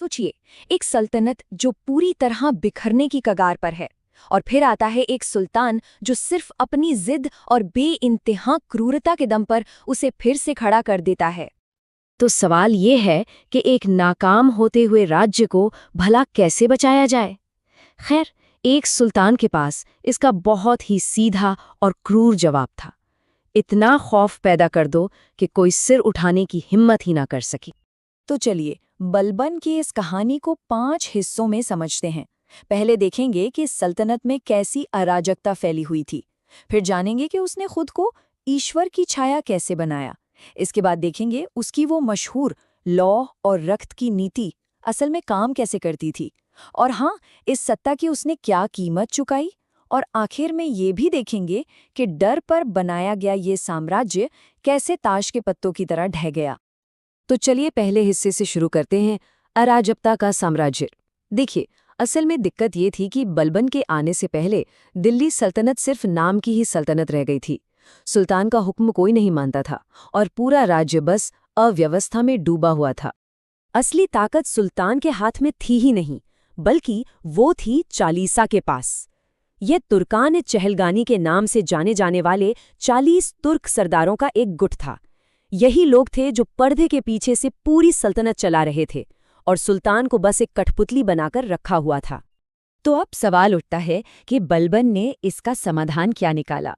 सोचिए, एक सल्तनत जो पूरी तरह बिखरने की कगार पर है, और फिर आता है एक सुल्तान जो सिर्फ अपनी जिद और बेइंतहा क्रूरता के दम पर उसे फिर से खड़ा कर देता है। तो सवाल ये है कि एक नाकाम होते हुए राज्य को भला कैसे बचाया जाए। खैर, एक सुल्तान के पास इसका बहुत ही सीधा और क्रूर जवाब था। इतना खौफ पैदा कर दो कि कोई सिर उठाने की हिम्मत ही ना कर सकी। तो चलिए, बलबन की इस कहानी को 5 हिस्सों में समझते हैं। पहले देखेंगे कि सल्तनत में कैसी अराजकता फैली हुई थी। फिर जानेंगे कि उसने खुद को ईश्वर की छाया कैसे बनाया। इसके बाद देखेंगे उसकी वो मशहूर लौ और रक्त की नीति असल में काम कैसे करती थी। और हाँ, इस सत्ता की उसने क्या कीमत चुकाई। और आखिर में ये भी देखेंगे कि डर पर बनाया गया ये साम्राज्य कैसे ताश के पत्तों की तरह ढह गया। तो चलिए पहले हिस्से से शुरू करते हैं, अराजकता का साम्राज्य। देखिए, असल में दिक्कत ये थी कि बलबन के आने से पहले दिल्ली सल्तनत सिर्फ नाम की ही सल्तनत रह गई थी। सुल्तान का हुक्म कोई नहीं मानता था और पूरा राज्य बस अव्यवस्था में डूबा हुआ था। असली ताकत सुल्तान के हाथ में थी ही नहीं, बल्कि वो थी चालीसा के पास। यह तुर्कान चहलगानी के नाम से जाने जाने वाले 40 तुर्क सरदारों का एक गुट था। यही लोग थे जो पर्दे के पीछे से पूरी सल्तनत चला रहे थे और सुल्तान को बस एक कठपुतली बनाकर रखा हुआ था। तो अब सवाल उठता है कि बलबन ने इसका समाधान क्या निकाला।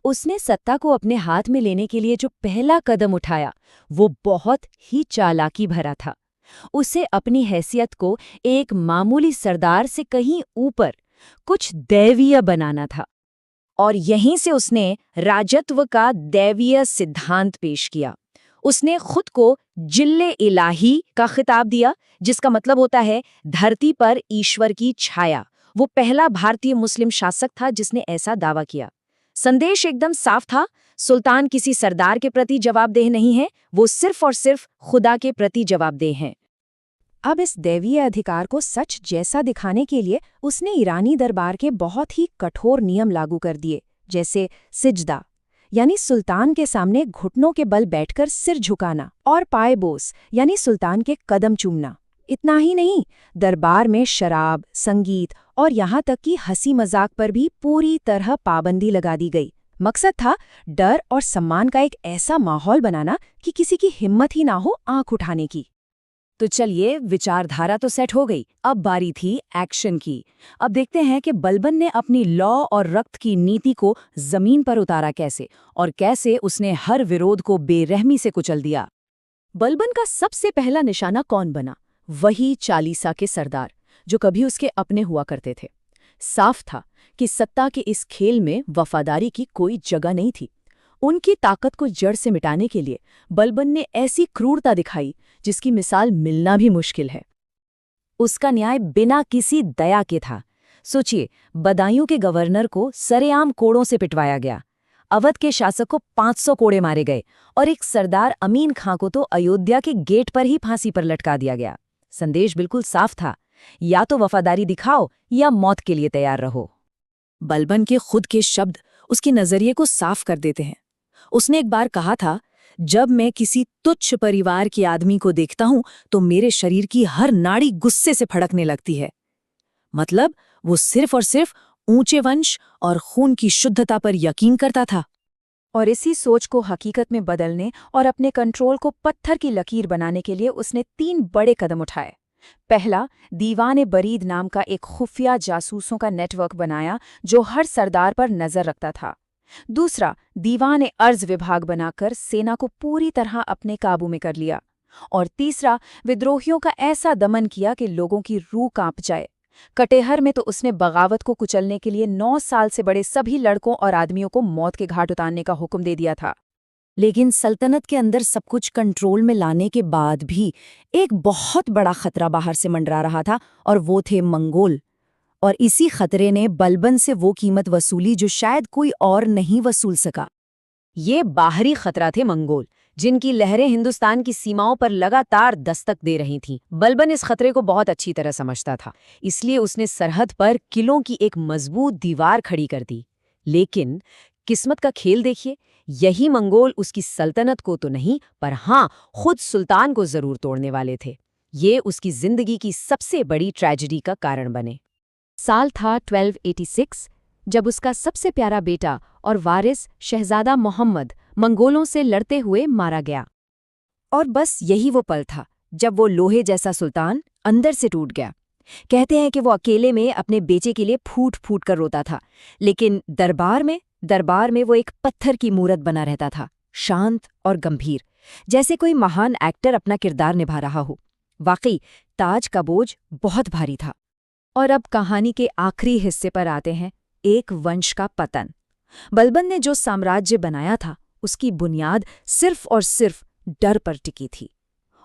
उसने सत्ता को अपने हाथ में लेने के लिए जो पहला कदम उठाया, वो बहुत ही चालाकी भरा था। उसे अपनी हैसियत को एक मामूली सरदार से कहीं ऊपर कुछ दैवीय बनाना था। और यहीं से उसने राजत्व का दैवीय सिद्धांत पेश किया। उसने खुद को जिल्ले इलाही का खिताब दिया, जिसका मतलब होता है धरती पर ईश्वर की छाया। वो पहला भारतीय मुस्लिम शासक था जिसने ऐसा दावा किया। संदेश एकदम साफ था, सुल्तान किसी सरदार के प्रति जवाबदेह नहीं है, वो सिर्फ और सिर्फ खुदा के प्रति जवाबदेह हैं। अब इस दैवीय अधिकार को सच जैसा दिखाने के लिए उसने ईरानी दरबार के बहुत ही कठोर नियम लागू कर दिए, जैसे सिजदा यानी सुल्तान के सामने घुटनों के बल बैठकर सिर झुकाना, और पायबोस यानी सुल्तान के कदम चूमना। इतना ही नहीं, दरबार में शराब, संगीत और यहाँ तक कि हंसी मजाक पर भी पूरी तरह पाबंदी लगा दी गई। मकसद था डर और सम्मान का एक ऐसा माहौल बनाना कि किसी की हिम्मत ही ना हो आंख उठाने की। तो चलिए, विचारधारा तो सेट हो गई, अब बारी थी एक्शन की। अब देखते हैं कि बलबन ने अपनी लौ और रक्त की नीति को जमीन पर उतारा कैसे, और कैसे उसने हर विरोध को बेरहमी से कुचल दिया। बलबन का सबसे पहला निशाना कौन बना? वही चालीसा के सरदार, जो कभी उसके अपने हुआ करते थे। साफ था कि सत्ता के इस खेल में वफादारी की कोई जगह नहीं थी। उनकी ताकत को जड़ से मिटाने के लिए बलबन ने ऐसी क्रूरता दिखाई जिसकी मिसाल मिलना भी मुश्किल है। उसका न्याय बिना किसी दया के था। सोचिए, बदायूं के गवर्नर को सरेआम कोड़ों से पिटवाया गया, अवध के शासक को 500 कोड़े मारे गए, और एक सरदार अमीन खां को तो अयोध्या के गेट पर ही फांसी पर लटका दिया गया। संदेश बिल्कुल साफ था, या तो वफादारी दिखाओ या मौत के लिए तैयार रहो। बलबन के खुद के शब्द उसके नजरिए को साफ कर देते हैं। उसने एक बार कहा था, जब मैं किसी तुच्छ परिवार के आदमी को देखता हूं तो मेरे शरीर की हर नाड़ी गुस्से से फड़कने लगती है। मतलब वो सिर्फ और सिर्फ ऊंचे वंश और खून की शुद्धता पर यकीन करता था। और इसी सोच को हकीकत में बदलने और अपने कंट्रोल को पत्थर की लकीर बनाने के लिए उसने 3 बड़े कदम उठाए। पहला, दीवान बरीद नाम का एक खुफिया जासूसों का नेटवर्क बनाया जो हर सरदार पर नजर रखता था। दूसरा, दीवान अर्ज विभाग बनाकर सेना को पूरी तरह अपने काबू में कर लिया। और तीसरा, विद्रोहियों का ऐसा दमन किया कि लोगों की रूह कांप जाए। कटेहर में तो उसने बगावत को कुचलने के लिए 9 साल से बड़े सभी लड़कों और आदमियों को मौत के घाट उतारने का हुक्म दे दिया था। लेकिन सल्तनत के अंदर सब कुछ कंट्रोल में लाने के बाद भी एक बहुत बड़ा खतरा बाहर से मंडरा रहा था, और वो थे मंगोल। और इसी खतरे ने बलबन से वो कीमत वसूली जो शायद कोई और नहीं वसूल सका। ये बाहरी खतरा थे मंगोल, जिनकी लहरें हिंदुस्तान की सीमाओं पर लगातार दस्तक दे रही थीं। बलबन इस खतरे को बहुत अच्छी तरह समझता था, इसलिए उसने सरहद पर किलों की एक मजबूत दीवार खड़ी कर दी। लेकिन किस्मत का खेल देखिए, यही मंगोल उसकी सल्तनत को तो नहीं, पर हाँ, खुद सुल्तान को जरूर तोड़ने वाले थे। ये उसकी जिंदगी की सबसे बड़ी ट्रेजेडी का कारण बने। साल था 1286, जब उसका सबसे प्यारा बेटा और वारिस शहजादा मोहम्मद मंगोलों से लड़ते हुए मारा गया। और बस यही वो पल था जब वो लोहे जैसा सुल्तान अंदर से टूट गया। कहते हैं कि वो अकेले में अपने बेटे के लिए फूट फूट कर रोता था, लेकिन दरबार में वो एक पत्थर की मूरत बना रहता था, शांत और गंभीर, जैसे कोई महान एक्टर अपना किरदार निभा रहा हो। वाकई ताज का बोझ बहुत भारी था। और अब कहानी के आखिरी हिस्से पर आते हैं, एक वंश का पतन। बलबन ने जो साम्राज्य बनाया था उसकी बुनियाद सिर्फ और सिर्फ डर पर टिकी थी,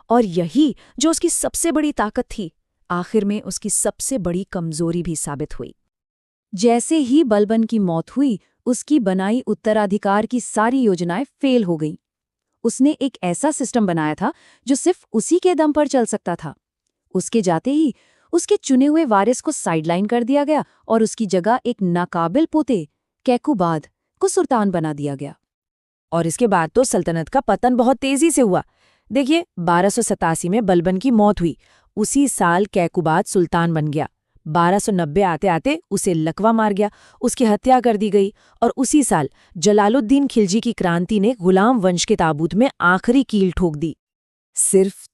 और यही जो उसकी सबसे बड़ी ताकत थी, आखिर में उसकी सबसे बड़ी कमजोरी भी साबित हुई। जैसे ही बलबन की मौत हुई, उसकी बनाई उत्तराधिकार की सारी योजनाएं फेल हो गईं। उसने एक ऐसा सिस्टम बनाया था जो सिर्फ उसी के दम पर चल सकता था। उसके जाते ही उसके चुने हुए वारिस को साइडलाइन कर दिया गया और उसकी जगह एक नाकाबिल पोते कैकुबाद को सुल्तान बना दिया गया। और इसके बाद तो सल्तनत का पतन बहुत तेजी से हुआ। देखिए, 1287 में बलबन की मौत हुई, उसी साल कैकुबाद सुल्तान बन गया। 1290 आते आते उसे लकवा मार गया, उसकी हत्या कर दी गई, और उसी साल जलालुद्दीन खिलजी की क्रांति ने गुलाम वंश के ताबूत में आखिरी कील ठोक दी। सिर्फ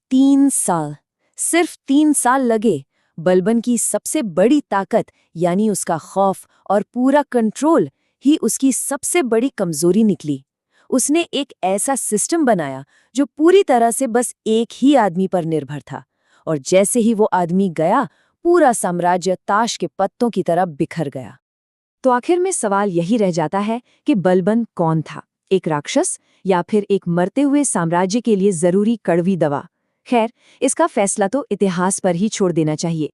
3 साल लगे बलबन की सबसे बड़ी ताकत यानी उसका खौफ और पूरा कंट्रोल ही उसकी सबसे बड़ी कमजोरी निकली। उसने एक ऐसा सिस्टम बनाया जो पूरी तरह से बस एक ही आदमी पर निर्भर था, और जैसे ही वो आदमी गया, पूरा साम्राज्य ताश के पत्तों की तरह बिखर गया। तो आखिर में सवाल यही रह जाता है कि बलबन कौन था, एक राक्षस या फिर एक मरते हुए साम्राज्य के लिए जरूरी कड़वी दवा? खैर, इसका फैसला तो इतिहास पर ही छोड़ देना चाहिए।